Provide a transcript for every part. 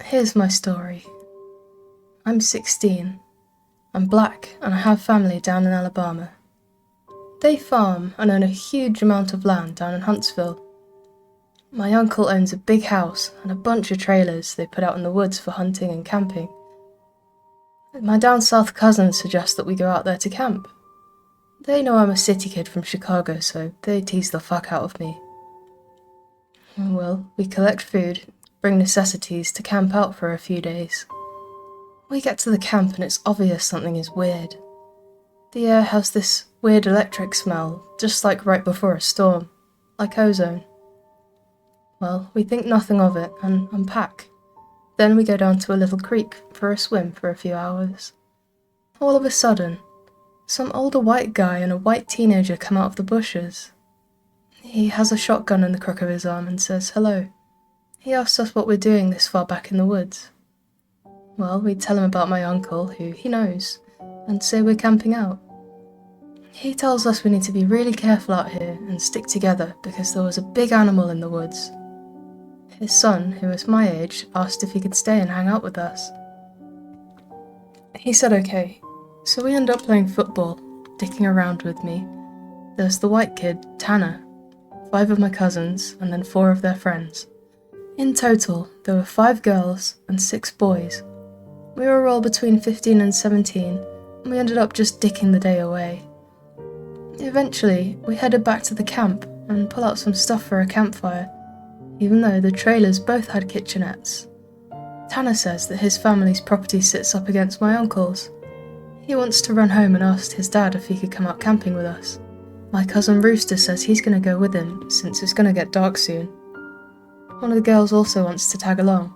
Here's my story. I'm 16. I'm black and I have family down in Alabama. They farm and own a huge amount of land down in Huntsville. My uncle owns a big house and a bunch of trailers they put out in the woods for hunting and camping. My down south cousins suggest that we go out there to camp. They know I'm a city kid from Chicago, so they tease the fuck out of me. Well, we collect food, bring necessities to camp out for a few days. We get to the camp and it's obvious something is weird. The air has this weird electric smell, just like right before a storm, like ozone. Well, we think nothing of it and unpack. Then we go down to a little creek for a swim for a few hours. All of a sudden, some older white guy and a white teenager come out of the bushes. He has a shotgun in the crook of his arm and says hello. He asks us what we're doing this far back in the woods. Well, we tell him about my uncle, who he knows, and say we're camping out. He tells us we need to be really careful out here and stick together because there was a big animal in the woods. His son, who is my age, asked if he could stay and hang out with us. He said okay, so we end up playing football, dicking around with me. There's the white kid, Tanner, 5 of my cousins, and then 4 of their friends. In total, there were 5 girls and 6 boys. We were all between 15 and 17, and we ended up just dicking the day away. Eventually, we headed back to the camp and pull out some stuff for a campfire, even though the trailers both had kitchenettes. Tanner says that his family's property sits up against my uncle's. He wants to run home and asked his dad if he could come out camping with us. My cousin Rooster says he's going to go with him, since it's going to get dark soon. One of the girls also wants to tag along.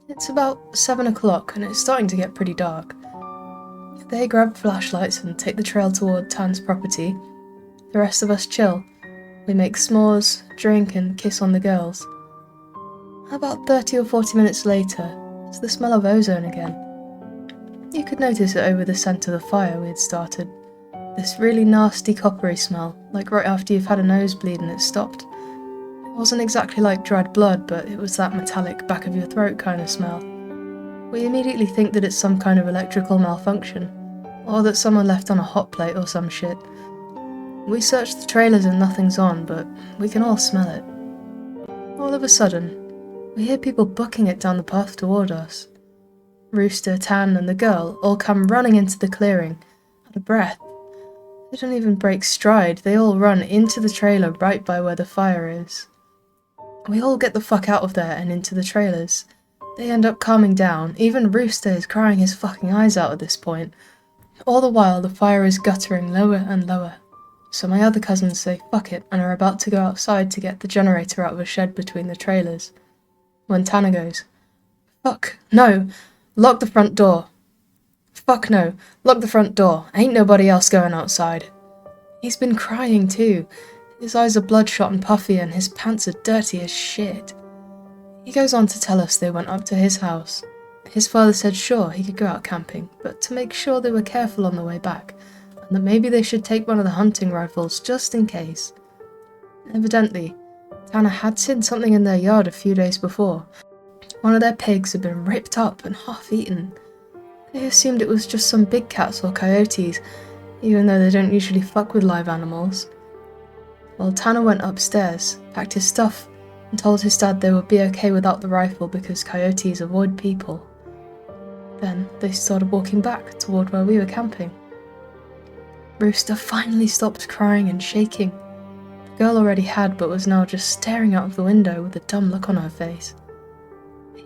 It's about 7 o'clock and it's starting to get pretty dark. They grab flashlights and take the trail toward Tan's property. The rest of us chill. We make s'mores, drink and kiss on the girls. About 30 or 40 minutes later, it's the smell of ozone again. You could notice it over the scent of the fire we had started. This really nasty coppery smell, like right after you've had a nosebleed and it's stopped. It wasn't exactly like dried blood, but it was that metallic back of your throat kind of smell. We immediately think that it's some kind of electrical malfunction, or that someone left on a hot plate or some shit. We search the trailers and nothing's on, but we can all smell it. All of a sudden, we hear people booking it down the path toward us. Rooster, Tan, and the girl all come running into the clearing, out of breath. They don't even break stride, they all run into the trailer right by where the fire is. We all get the fuck out of there and into the trailers. They end up calming down, even Rooster is crying his fucking eyes out at this point. All the while the fire is guttering lower and lower. So my other cousins say fuck it and are about to go outside to get the generator out of a shed between the trailers. When Tanner goes, "Fuck, no, lock the front door. Fuck no, lock the front door, ain't nobody else going outside." He's been crying too. His eyes are bloodshot and puffy and his pants are dirty as shit. He goes on to tell us they went up to his house. His father said sure, he could go out camping, but to make sure they were careful on the way back, and that maybe they should take one of the hunting rifles just in case. Evidently, Tanner had seen something in their yard a few days before. One of their pigs had been ripped up and half-eaten. They assumed it was just some big cats or coyotes, even though they don't usually fuck with live animals. Well, Tanner went upstairs, packed his stuff, and told his dad they would be okay without the rifle because coyotes avoid people. Then they started walking back toward where we were camping. Rooster finally stopped crying and shaking. The girl already had but was now just staring out of the window with a dumb look on her face.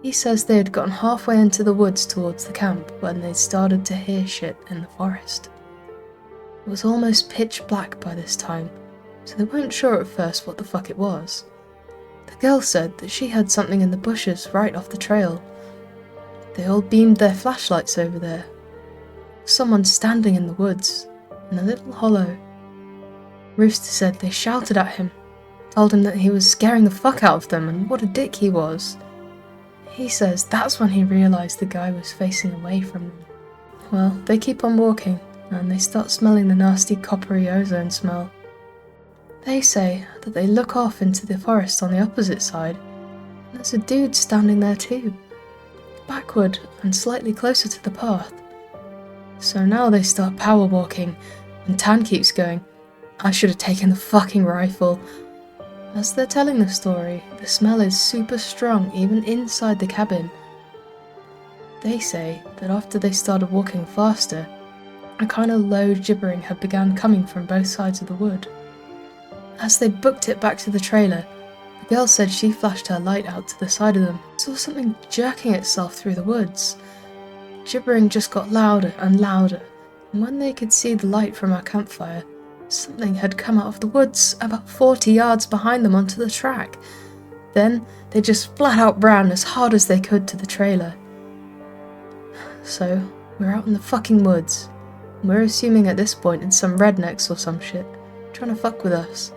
He says they had gotten halfway into the woods towards the camp when they started to hear shit in the forest. It was almost pitch black by this time, so they weren't sure at first what the fuck it was. The girl said that she heard something in the bushes right off the trail. They all beamed their flashlights over there. Someone standing in the woods, in a little hollow. Rooster said they shouted at him, told him that he was scaring the fuck out of them and what a dick he was. He says that's when he realised the guy was facing away from them. Well, they keep on walking, and they start smelling the nasty coppery ozone smell. They say that they look off into the forest on the opposite side, and there's a dude standing there too. backward and slightly closer to the path. So now they start power walking, and Tan keeps going, "I should have taken the fucking rifle." As they're telling the story, the smell is super strong even inside the cabin. They say that after they started walking faster, a kind of low gibbering had begun coming from both sides of the wood. As they booked it back to the trailer, the girl said she flashed her light out to the side of them, saw something jerking itself through the woods. Gibbering just got louder and louder, and when they could see the light from our campfire, something had come out of the woods about 40 yards behind them onto the track. Then they just flat out ran as hard as they could to the trailer. So, we're out in the fucking woods. We're assuming at this point it's some rednecks or some shit, trying to fuck with us.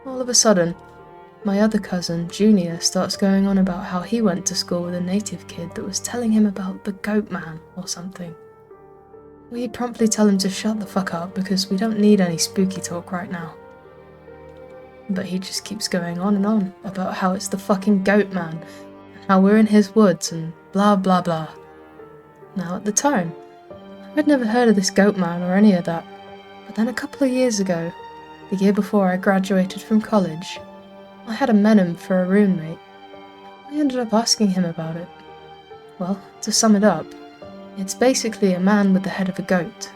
All of a sudden, my other cousin, Junior, starts going on about how he went to school with a native kid that was telling him about the Goatman or something. We promptly tell him to shut the fuck up because we don't need any spooky talk right now. But he just keeps going on and on about how it's the fucking Goatman, and how we're in his woods and blah blah blah. Now at the time, I'd never heard of this Goatman or any of that, but then a couple of years ago, the year before I graduated from college, I had a Menem for a roommate. I ended up asking him about it. Well, to sum it up, it's basically a man with the head of a goat.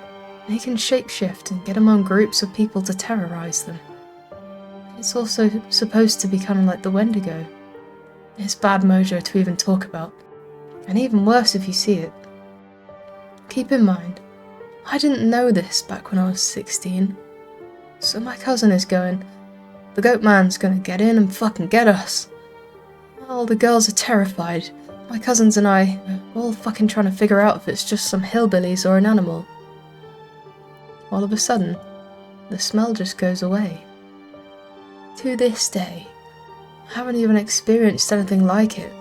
He can shapeshift and get among groups of people to terrorize them. It's also supposed to be kind of like the Wendigo. It's bad mojo to even talk about, and even worse if you see it. Keep in mind, I didn't know this back when I was 16. So my cousin is going, "The Goatman's gonna get in and fucking get us." All the girls are terrified. My cousins and I are all fucking trying to figure out if it's just some hillbillies or an animal. All of a sudden, the smell just goes away. To this day, I haven't even experienced anything like it.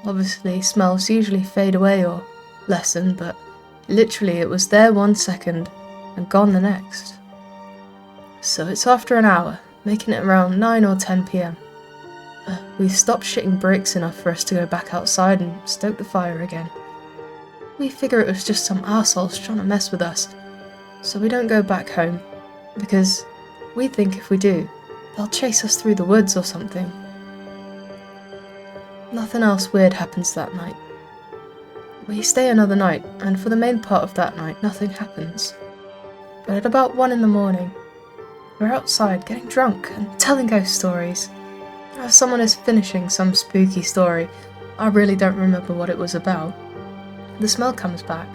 Obviously, smells usually fade away or lessen, but literally it was there 1 second and gone the next. So it's after an hour, making it around 9 or 10 PM. We've stopped shitting bricks enough for us to go back outside and stoke the fire again. We figure it was just some arseholes trying to mess with us, so we don't go back home, because we think if we do, they'll chase us through the woods or something. Nothing else weird happens that night. We stay another night, and for the main part of that night, nothing happens. But at about 1 in the morning, we're outside getting drunk and telling ghost stories. As someone is finishing some spooky story, I really don't remember what it was about, the smell comes back.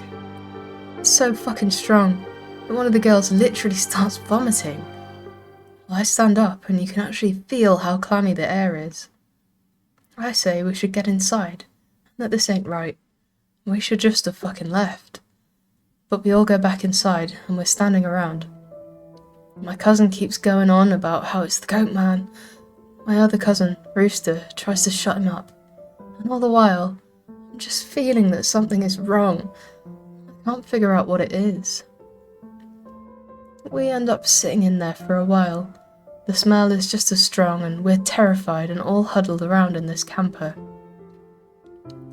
It's so fucking strong that one of the girls literally starts vomiting. I stand up and you can actually feel how clammy the air is. I say we should get inside, that this ain't right. We should just have fucking left. But we all go back inside and we're standing around. My cousin keeps going on about how it's the Goatman. My other cousin, Rooster, tries to shut him up. And all the while, I'm just feeling that something is wrong. I can't figure out what it is. We end up sitting in there for a while. The smell is just as strong and we're terrified and all huddled around in this camper.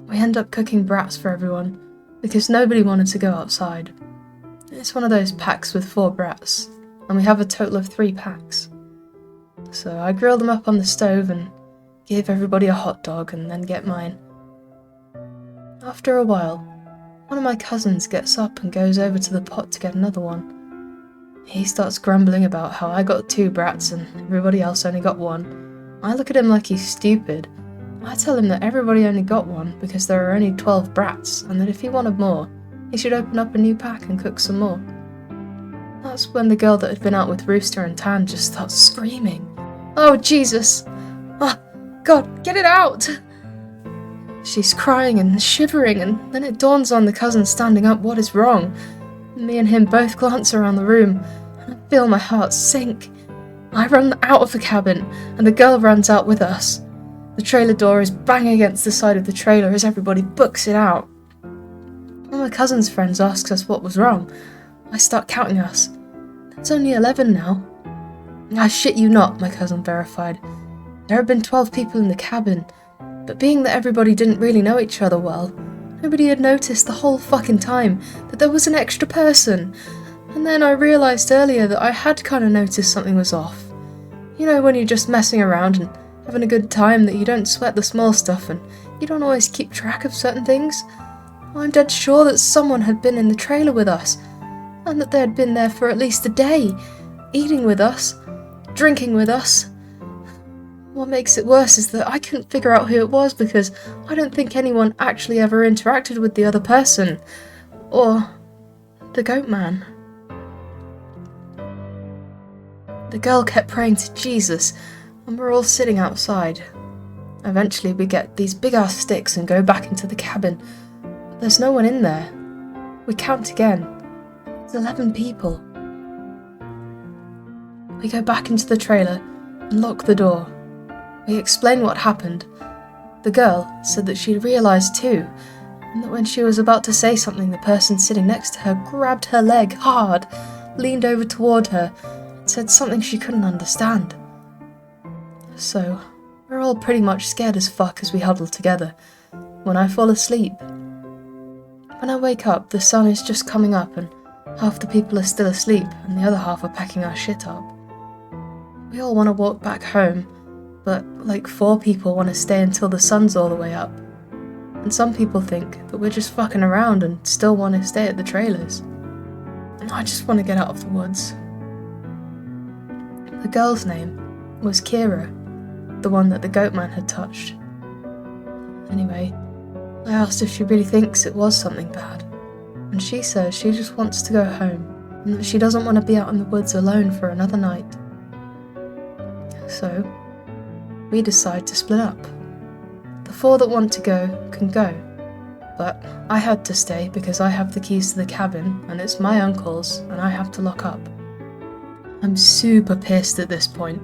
We end up cooking brats for everyone because nobody wanted to go outside. It's one of those packs with 4 brats, and we have a total of 3 packs. So I grill them up on the stove and give everybody a hot dog and then get mine. After a while, one of my cousins gets up and goes over to the pot to get another one. He starts grumbling about how I got 2 brats and everybody else only got 1. I look at him like he's stupid. I tell him that everybody only got 1 because there are only 12 brats, and that if he wanted more, he should open up a new pack and cook some more. That's when the girl that had been out with Rooster and Tan just starts screaming. "Oh, Jesus! Oh, God, get it out!" She's crying and shivering, and then it dawns on the cousin standing up what is wrong. Me and him both glance around the room, and I feel my heart sink. I run out of the cabin, and the girl runs out with us. The trailer door is banging against the side of the trailer as everybody books it out. One of my cousin's friends asks us what was wrong. I start counting us. It's only 11 now. "I shit you not," my cousin verified. "There have been 12 people in the cabin. But being that everybody didn't really know each other well, nobody had noticed the whole fucking time that there was an extra person. And then I realised earlier that I had kind of noticed something was off. You know, when you're just messing around and having a good time, that you don't sweat the small stuff and you don't always keep track of certain things. I'm dead sure that someone had been in the trailer with us, and that they had been there for at least a day, eating with us, drinking with us. What makes it worse is that I couldn't figure out who it was because I don't think anyone actually ever interacted with the other person, or the Goatman. The girl kept praying to Jesus, and we're all sitting outside. Eventually we get these big-ass sticks and go back into the cabin. But there's no one in there. We count again. There's 11 people. We go back into the trailer and lock the door. We explain what happened. The girl said that she'd realised too, and that when she was about to say something, the person sitting next to her grabbed her leg hard, leaned over toward her, and said something she couldn't understand. So, we're all pretty much scared as fuck as we huddle together, when I fall asleep. When I wake up, the sun is just coming up and half the people are still asleep and the other half are packing our shit up. We all want to walk back home, but like 4 people want to stay until the sun's all the way up. And some people think that we're just fucking around and still want to stay at the trailers. And I just want to get out of the woods. The girl's name was Kira, the one that the Goatman had touched. Anyway, I asked if she really thinks it was something bad, and she says she just wants to go home, and that she doesn't want to be out in the woods alone for another night. So, we decide to split up. The 4 that want to go can go, but I had to stay because I have the keys to the cabin, and it's my uncle's, and I have to lock up. I'm super pissed at this point,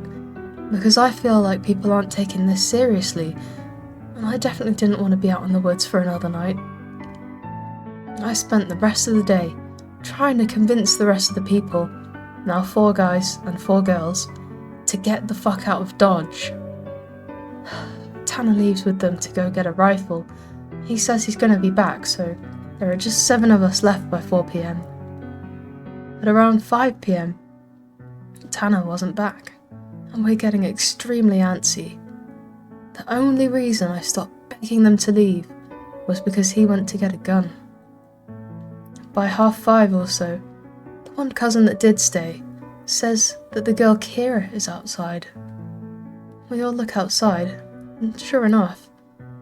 because I feel like people aren't taking this seriously, and I definitely didn't want to be out in the woods for another night. I spent the rest of the day trying to convince the rest of the people, now 4 guys and 4 girls, to get the fuck out of Dodge. Tanner leaves with them to go get a rifle. He says he's going to be back, so there are just 7 of us left by 4 PM. At around 5 PM, Tanner wasn't back, and we're getting extremely antsy. The only reason I stopped begging them to leave was because he went to get a gun. By 5:30 or so, the one cousin that did stay says that the girl Kira is outside. We all look outside, and sure enough,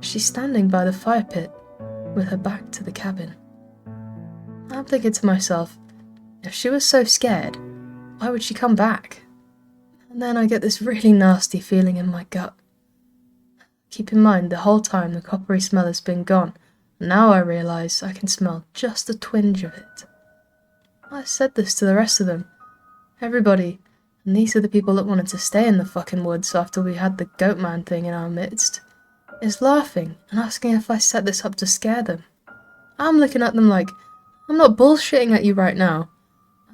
she's standing by the fire pit with her back to the cabin. I'm thinking to myself, if she was so scared, why would she come back? And then I get this really nasty feeling in my gut. Keep in mind, the whole time the coppery smell has been gone, and now I realise I can smell just a twinge of it. I said this to the rest of them. Everybody, and these are the people that wanted to stay in the fucking woods after we had the Goatman thing in our midst, is laughing and asking if I set this up to scare them. I'm looking at them like, I'm not bullshitting at you right now.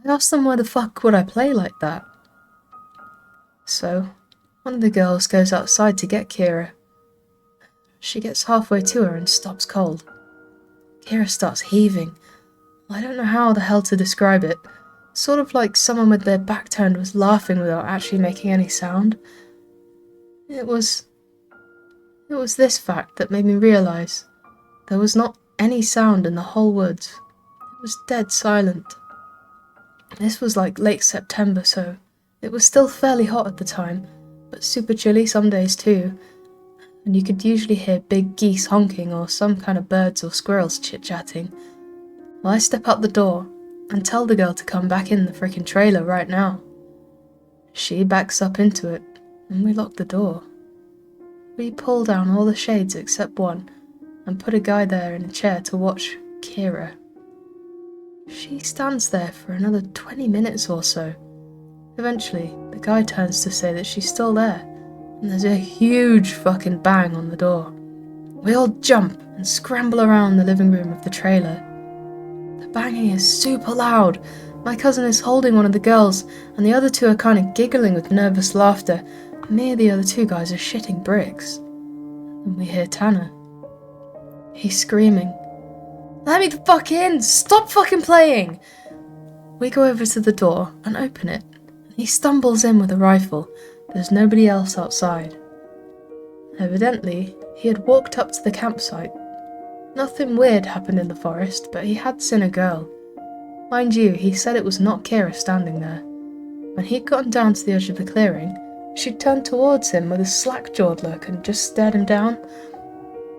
I asked them why the fuck would I play like that. So, one of the girls goes outside to get Kira. She gets halfway to her and stops cold. Kira starts heaving. I don't know how the hell to describe it. Sort of like someone with their back turned was laughing without actually making any sound. It was this fact that made me realise there was not any sound in the whole woods. It was dead silent. This was like late September, so it was still fairly hot at the time, but super chilly some days too, and you could usually hear big geese honking or some kind of birds or squirrels chit-chatting. Well, I step out the door and tell the girl to come back in the frickin' trailer right now. She backs up into it, and we lock the door. We pull down all the shades except one, and put a guy there in a chair to watch Kira. She stands there for another 20 minutes or so. Eventually, the guy turns to say that she's still there, and there's a huge fucking bang on the door. We all jump and scramble around the living room of the trailer. The banging is super loud. My cousin is holding one of the girls, and the other 2 are kind of giggling with nervous laughter, and me and the other 2 guys are shitting bricks. and we hear Tanner. He's screaming, "Let me the fuck in! Stop fucking playing!" We go over to the door and open it. He stumbles in with a rifle. There's nobody else outside. Evidently, he had walked up to the campsite. Nothing weird happened in the forest, but he had seen a girl. Mind you, he said it was not Kira standing there. When he'd gotten down to the edge of the clearing, she'd turned towards him with a slack-jawed look and just stared him down,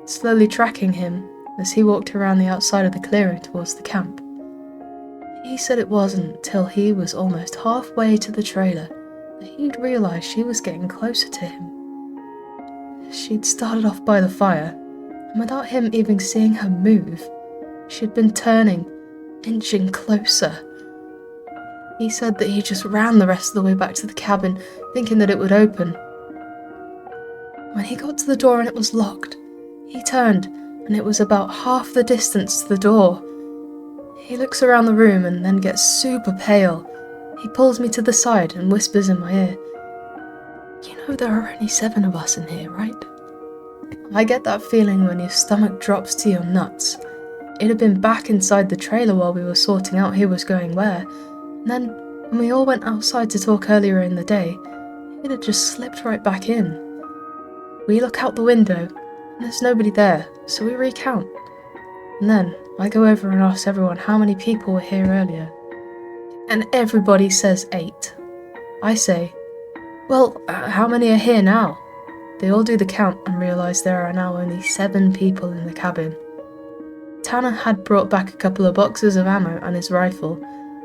slowly tracking him as he walked around the outside of the clearing towards the camp. He said it wasn't until he was almost halfway to the trailer that he'd realised she was getting closer to him. She'd started off by the fire, and without him even seeing her move, she'd been turning, inching closer. He said that he just ran the rest of the way back to the cabin, thinking that it would open. When he got to the door and it was locked, he turned, and it was about half the distance to the door. He looks around the room and then gets super pale. He pulls me to the side and whispers in my ear, "You know there are only 7 of us in here, right?" I get that feeling when your stomach drops to your nuts. It had been back inside the trailer while we were sorting out who was going where, and then when we all went outside to talk earlier in the day, it had just slipped right back in. We look out the window, and there's nobody there, so we recount. And then I go over and ask everyone how many people were here earlier. And everybody says 8. I say, "Well, how many are here now?" They all do the count and realise there are now only 7 people in the cabin. Tanner had brought back a couple of boxes of ammo and his rifle.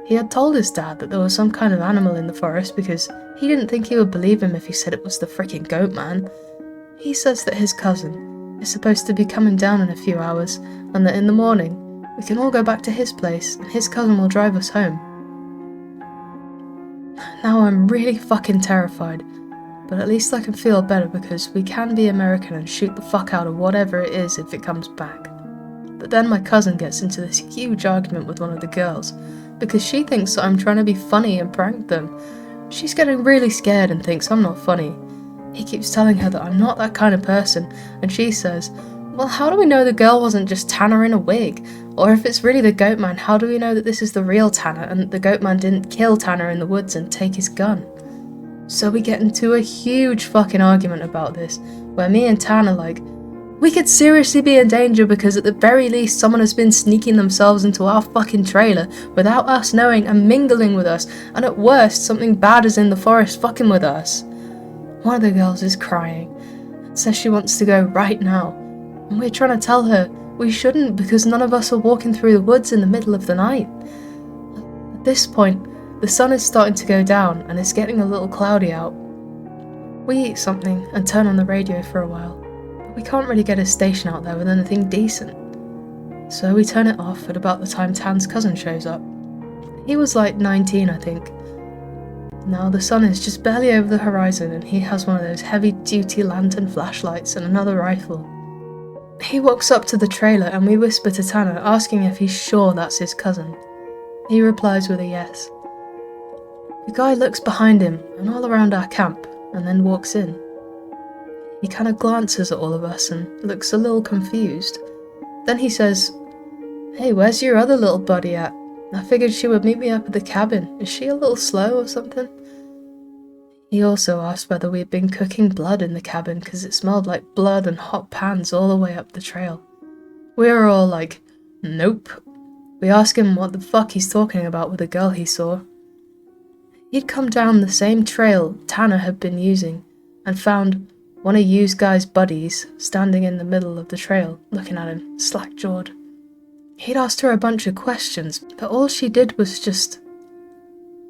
He had told his dad that there was some kind of animal in the forest because he didn't think he would believe him if he said it was the frickin' Goatman. He says that his cousin is supposed to be coming down in a few hours, and that in the morning we can all go back to his place and his cousin will drive us home. Now I'm really fucking terrified, but at least I can feel better because we can be American and shoot the fuck out of whatever it is if it comes back. But then my cousin gets into this huge argument with one of the girls because she thinks that I'm trying to be funny and prank them. She's getting really scared and thinks I'm not funny. He keeps telling her that I'm not that kind of person, and she says, "Well, how do we know the girl wasn't just Tanner in a wig? Or if it's really the Goatman, how do we know that this is the real Tanner and that the Goatman didn't kill Tanner in the woods and take his gun?" So we get into a huge fucking argument about this, where me and Tanner like, we could seriously be in danger because at the very least someone has been sneaking themselves into our fucking trailer without us knowing and mingling with us, and at worst something bad is in the forest fucking with us. One of the girls is crying and says she wants to go right now, and we're trying to tell her we shouldn't because none of us are walking through the woods in the middle of the night. At this point, the sun is starting to go down and it's getting a little cloudy out. We eat something and turn on the radio for a while, but we can't really get a station out there with anything decent. So we turn it off at about the time Tan's cousin shows up. He was like 19, I think. Now the sun is just barely over the horizon and he has one of those heavy-duty lantern flashlights and another rifle. He walks up to the trailer and we whisper to Tanner, asking if he's sure that's his cousin. He replies with a yes. The guy looks behind him and all around our camp and then walks in. He kind of glances at all of us and looks a little confused. Then he says, "Hey, where's your other little buddy at? I figured she would meet me up at the cabin. Is she a little slow or something?" He also asked whether we had been cooking blood in the cabin because it smelled like blood and hot pans all the way up the trail. We were all like, "Nope." We ask him what the fuck he's talking about with the girl he saw. He'd come down the same trail Tanner had been using and found one of you's guys' buddies standing in the middle of the trail looking at him, slack-jawed. He'd asked her a bunch of questions, but all she did was just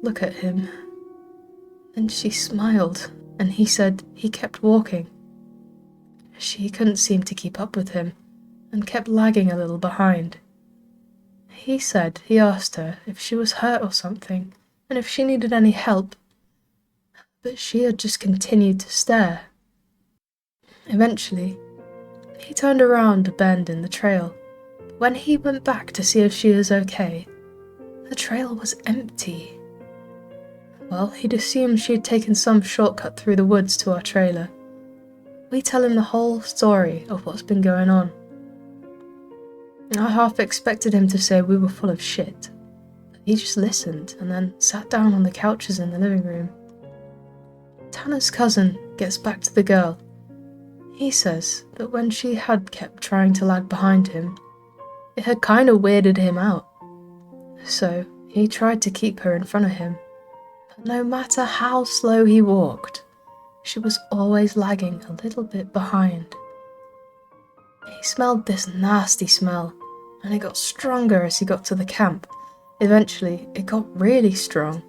look at him. Then she smiled, and he said he kept walking. She couldn't seem to keep up with him, and kept lagging a little behind. He said he asked her if she was hurt or something, and if she needed any help, but she had just continued to stare. Eventually, he turned around a bend in the trail. When he went back to see if she was okay, the trail was empty. Well, he'd assumed she had taken some shortcut through the woods to our trailer. We tell him the whole story of what's been going on. I half expected him to say we were full of shit. He just listened and then sat down on the couches in the living room. Tanner's cousin gets back to the girl. He says that when she had kept trying to lag behind him, it had kind of weirded him out. So he tried to keep her in front of him. But no matter how slow he walked, she was always lagging a little bit behind. He smelled this nasty smell, and it got stronger as he got to the camp. Eventually, it got really strong.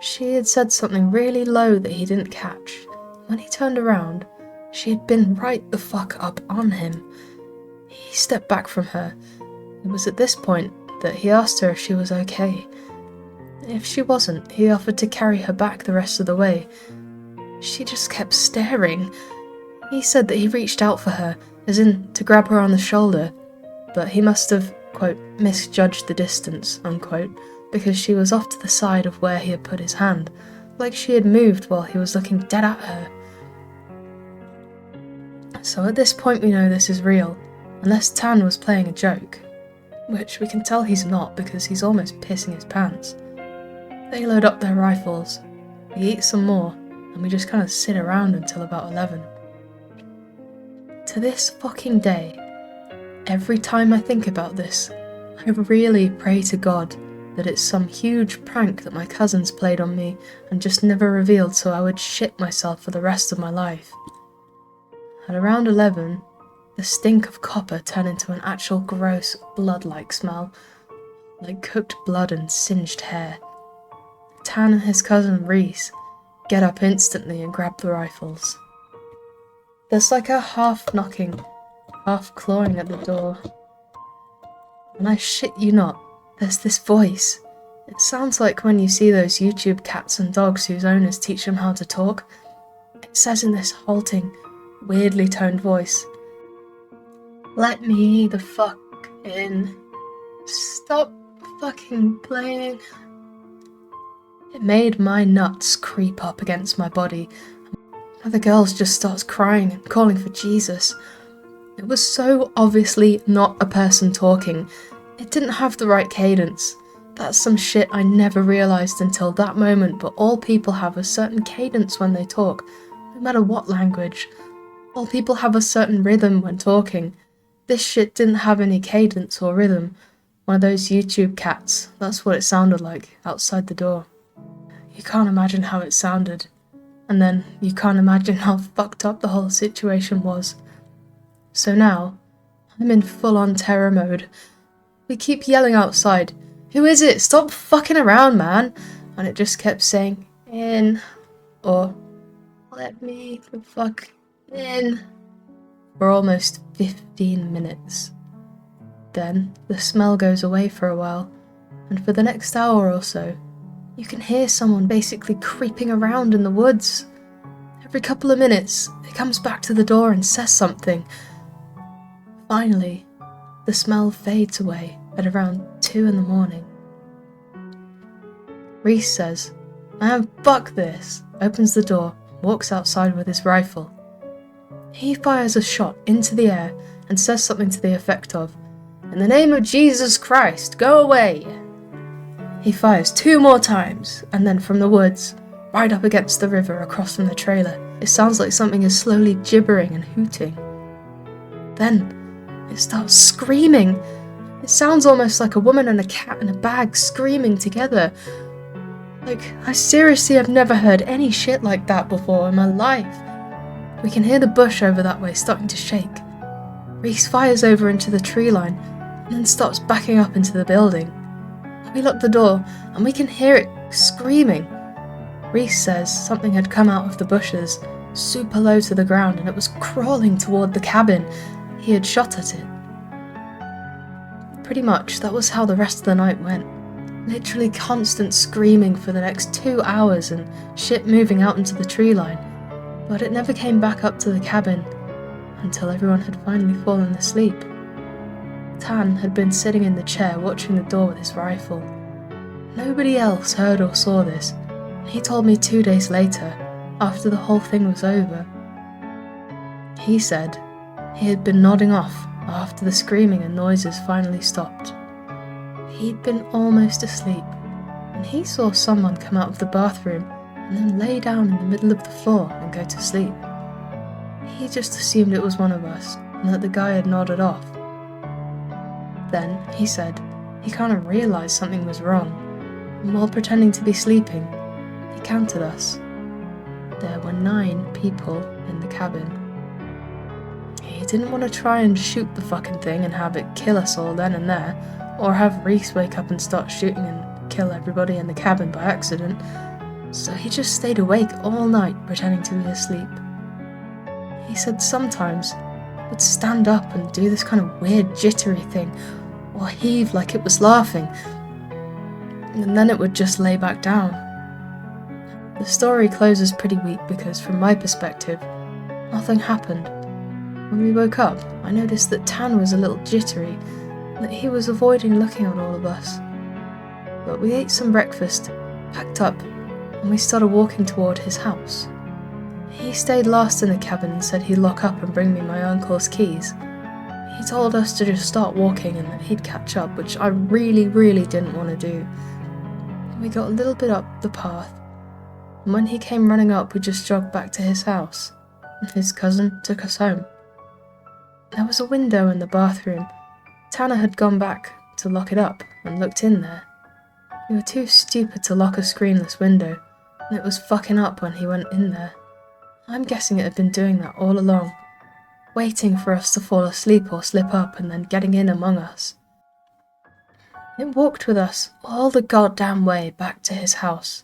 She had said something really low that he didn't catch. When he turned around, she had been right the fuck up on him. He stepped back from her. It was at this point that he asked her if she was okay. If she wasn't, he offered to carry her back the rest of the way. She just kept staring. He said that he reached out for her, as in to grab her on the shoulder, but he must have, quote, misjudged the distance, unquote, because she was off to the side of where he had put his hand, like she had moved while he was looking dead at her. So at this point we know this is real, unless Tan was playing a joke, which we can tell he's not because he's almost pissing his pants. They load up their rifles, we eat some more, and we just kind of sit around until about 11. To this fucking day, every time I think about this, I really pray to God that it's some huge prank that my cousins played on me and just never revealed so I would shit myself for the rest of my life. At around 11, the stink of copper turned into an actual gross blood-like smell, like cooked blood and singed hair. Tan and his cousin Reese get up instantly and grab the rifles. There's like a half knocking, half clawing at the door. And I shit you not, there's this voice. It sounds like when you see those YouTube cats and dogs whose owners teach them how to talk. It says in this halting, weirdly toned voice, "Let me the fuck in. Stop fucking playing." It made my nuts creep up against my body. One of the girls just starts crying and calling for Jesus. It was so obviously not a person talking. It didn't have the right cadence. That's some shit I never realised until that moment, but all people have a certain cadence when they talk, no matter what language. All people have a certain rhythm when talking. This shit didn't have any cadence or rhythm. One of those YouTube cats, that's what it sounded like, outside the door. You can't imagine how it sounded. And then you can't imagine how fucked up the whole situation was. So now, I'm in full-on terror mode. We keep yelling outside, "Who is it? Stop fucking around, man!" And it just kept saying, "In," or "Let me the fuck in," for almost 15 minutes. Then the smell goes away for a while, and for the next hour or so, you can hear someone basically creeping around in the woods. Every couple of minutes, it comes back to the door and says something. Finally, the smell fades away at around 2 in the morning. Reese says, "Man, fuck this," opens the door, walks outside with his rifle. He fires a shot into the air and says something to the effect of, "In the name of Jesus Christ, go away!" He fires 2 more times, and then from the woods, right up against the river across from the trailer, it sounds like something is slowly gibbering and hooting. Then, it starts screaming. It sounds almost like a woman and a cat in a bag screaming together. Like, I seriously have never heard any shit like that before in my life. We can hear the bush over that way starting to shake. Reese fires over into the tree line, and then stops backing up into the building. We lock the door, and we can hear it screaming. Reese says something had come out of the bushes, super low to the ground, and it was crawling toward the cabin. He had shot at it. Pretty much, that was how the rest of the night went. Literally constant screaming for the next 2 hours and shit moving out into the tree line. But it never came back up to the cabin until everyone had finally fallen asleep. Tan had been sitting in the chair watching the door with his rifle. Nobody else heard or saw this. He told me 2 days later, after the whole thing was over. He said he had been nodding off after the screaming and noises finally stopped. He'd been almost asleep, and he saw someone come out of the bathroom and then lay down in the middle of the floor and go to sleep. He just assumed it was one of us, and that the guy had nodded off. Then, he said, he kind of realised something was wrong, and while pretending to be sleeping, he counted us. There were 9 people in the cabin. He didn't want to try and shoot the fucking thing and have it kill us all then and there, or have Reese wake up and start shooting and kill everybody in the cabin by accident, so he just stayed awake all night pretending to be asleep. He said sometimes it would stand up and do this kind of weird jittery thing, or heave like it was laughing, and then it would just lay back down. The story closes pretty weak because, from my perspective, nothing happened. When we woke up, I noticed that Tan was a little jittery, and that he was avoiding looking at all of us. But we ate some breakfast, packed up, and we started walking toward his house. He stayed last in the cabin and said he'd lock up and bring me my uncle's keys. He told us to just start walking and that he'd catch up, which I really didn't want to do. We got a little bit up the path, and when he came running up, we just jogged back to his house. His cousin took us home. There was a window in the bathroom. Tanner had gone back to lock it up and looked in there. We were too stupid to lock a screenless window, and it was fucking up when he went in there. I'm guessing it had been doing that all along, waiting for us to fall asleep or slip up and then getting in among us. It walked with us all the goddamn way back to his house.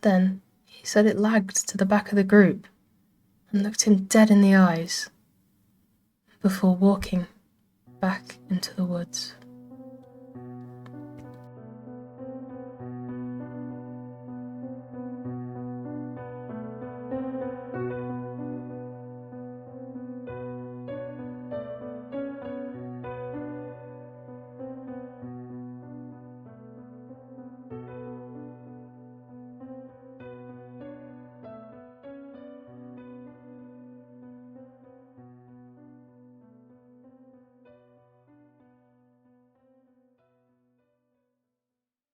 Then he said it lagged to the back of the group and looked him dead in the eyes before walking back into the woods.